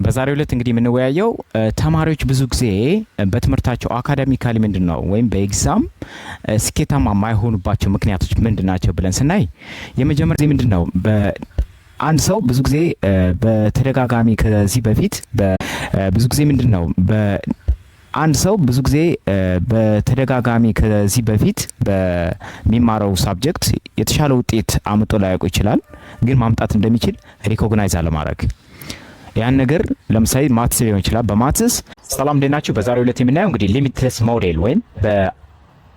በዛሬው ዕለት እንግዲህ የምንወያየው ተማሪዎች ብዙ ጊዜ በትምህርታቸው አካዳሚካሊ ምንድነው ወይም በኤግዛም ስኬታማ የማይሆኑባቸው ምክንያቶች ምንድናቸው ብለን ስናይ የመጀመሪያው ምንድነው አንድ ሰው ብዙ ጊዜ በተደጋጋሚ ከዚህ በፊት ብዙ ጊዜ ምንድነው አንድ ሰው ብዙ ጊዜ በተደጋጋሚ ከዚህ በፊት በሚማረው ሳብጀክት የተሻለ ውጤት አምጦ ላያውቅ ይችላል፣ ግን ማምጣት እንደሚችል ሪኮግናይዝ አለማድረግ ያን ነገር ለምሳሌ ማትስ ሊሆን ይችላል። በማትስ ሰላም እንዴት ናችሁ? በዛሬው ዕለት የምናየው እንግዲህ ሊሚትለስ ሞዴል ወይም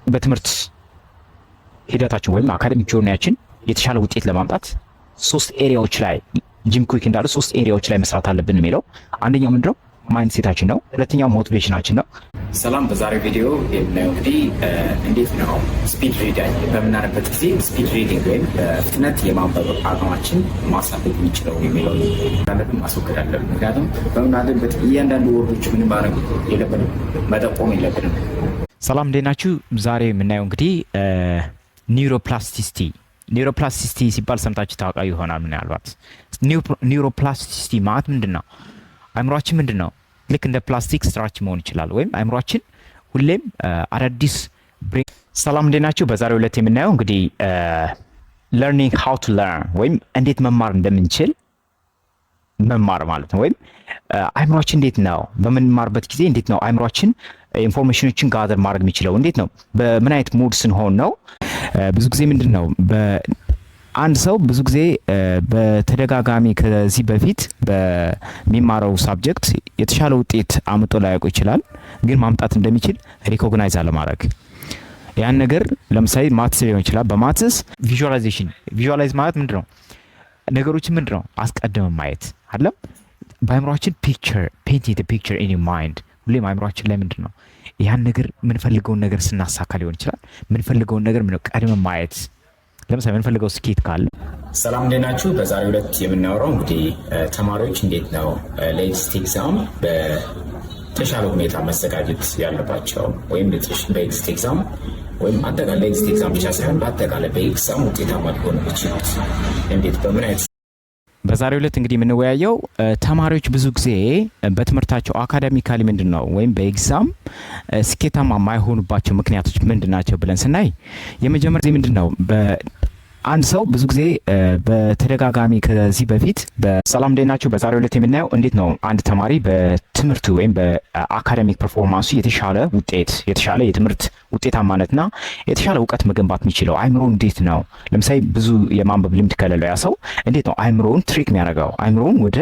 በትምህርት ሂደታችን ወይም አካዳሚክ ጆርኒያችን የተሻለ ውጤት ለማምጣት ሶስት ኤሪያዎች ላይ ጂም ኩዊክ እንዳለ ሶስት ኤሪያዎች ላይ መስራት አለብን የሚለው አንደኛው ምንድነው ማይንድ ሴታችን ነው። ሁለተኛው ሞቲቬሽናችን ነው። ሰላም በዛሬው ቪዲዮ የምናየው እንግዲህ እንዴት ነው ስፒድ ሪዲንግ በምናነበት ጊዜ ስፒድ ሪዲንግ ወይም በፍጥነት የማንበብ አቅማችን ማሳደግ የሚችለው የሚለው ያለብን ማስወገድ አለብን። ምክንያቱም በምናነብበት እያንዳንዱ ወርዶች ምን ማድረግ የለብንም፣ መጠቆም የለብንም። ሰላም እንዴት ናችሁ? ዛሬ የምናየው እንግዲህ ኒውሮፕላስቲሲቲ ሲባል ሰምታችሁ ታውቃዩ ይሆናል። ምናልባት ኒውሮፕላስቲሲቲ ማለት ምንድን ነው? አእምሯችን ምንድን ነው? ልክ እንደ ፕላስቲክ ስትራች መሆን ይችላል። ወይም አእምሯችን ሁሌም አዳዲስ ሰላም እንዴት ናችሁ? በዛሬው ዕለት የምናየው እንግዲህ ለርኒንግ ሃው ቱ ለርን ወይም እንዴት መማር እንደምንችል መማር ማለት ነው። ወይም አእምሯችን እንዴት ነው በምንማርበት ጊዜ እንዴት ነው አእምሯችን ኢንፎርሜሽኖችን ጋዘር ማድረግ የሚችለው፣ እንዴት ነው በምን አይነት ሙድ ስንሆን ነው። ብዙ ጊዜ ምንድን ነው አንድ ሰው ብዙ ጊዜ በተደጋጋሚ ከዚህ በፊት በሚማረው ሳብጀክት የተሻለ ውጤት አምጦ ላያውቅ ይችላል፣ ግን ማምጣት እንደሚችል ሪኮግናይዝ አለማድረግ ያን ነገር ለምሳሌ ማትስ ሊሆን ይችላል። በማትስ ቪዥዋላይዝ ማለት ምንድን ነው? ነገሮችን ምንድን ነው አስቀድመን ማየት አይደለም። በአእምሯችን ፔንት ፒክቸር ኢን ዩር ማይንድ። ሁሌም አእምሯችን ላይ ምንድን ነው ያን ነገር የምንፈልገውን ነገር ስናሳካ ሊሆን ይችላል። የምንፈልገውን ነገር ቀድመን ማየት፣ ለምሳሌ የምንፈልገው ስኬት ካለ። ሰላም እንዴት ናችሁ? በዛሬው ዕለት የምናወራው እንግዲህ ተማሪዎች እንዴት ነው ለኤግዚት ኤግዛም በተሻለ ሁኔታ መዘጋጀት ያለባቸው ወይም በኤግዚት ኤግዛም ወይም አጠቃላይ ኤግዚት ኤግዛም ብቻ ሳይሆን በአጠቃላይ በኤግዛም ውጤታማ ሊሆኑ የሚችሉት እንዴት በምን አይነት። በዛሬው ዕለት እንግዲህ የምንወያየው ተማሪዎች ብዙ ጊዜ በትምህርታቸው አካዳሚካሊ ምንድን ነው ወይም በኤግዛም ስኬታማ የማይሆኑባቸው ምክንያቶች ምንድናቸው ብለን ስናይ የመጀመሪያው ምንድን ነው አንድ ሰው ብዙ ጊዜ በተደጋጋሚ ከዚህ በፊት ሰላም እንዴት ናችሁ? በዛሬው ዕለት የምናየው እንዴት ነው አንድ ተማሪ በትምህርቱ ወይም በአካዳሚክ ፐርፎርማንሱ የተሻለ የትምህርት ውጤታማነትና የተሻለ እውቀት መገንባት የሚችለው አይምሮ እንዴት ነው። ለምሳሌ ብዙ የማንበብ ልምድ ከሌለው ያ ሰው እንዴት ነው አይምሮውን ትሪክ የሚያደርገው፣ አይምሮውን ወደ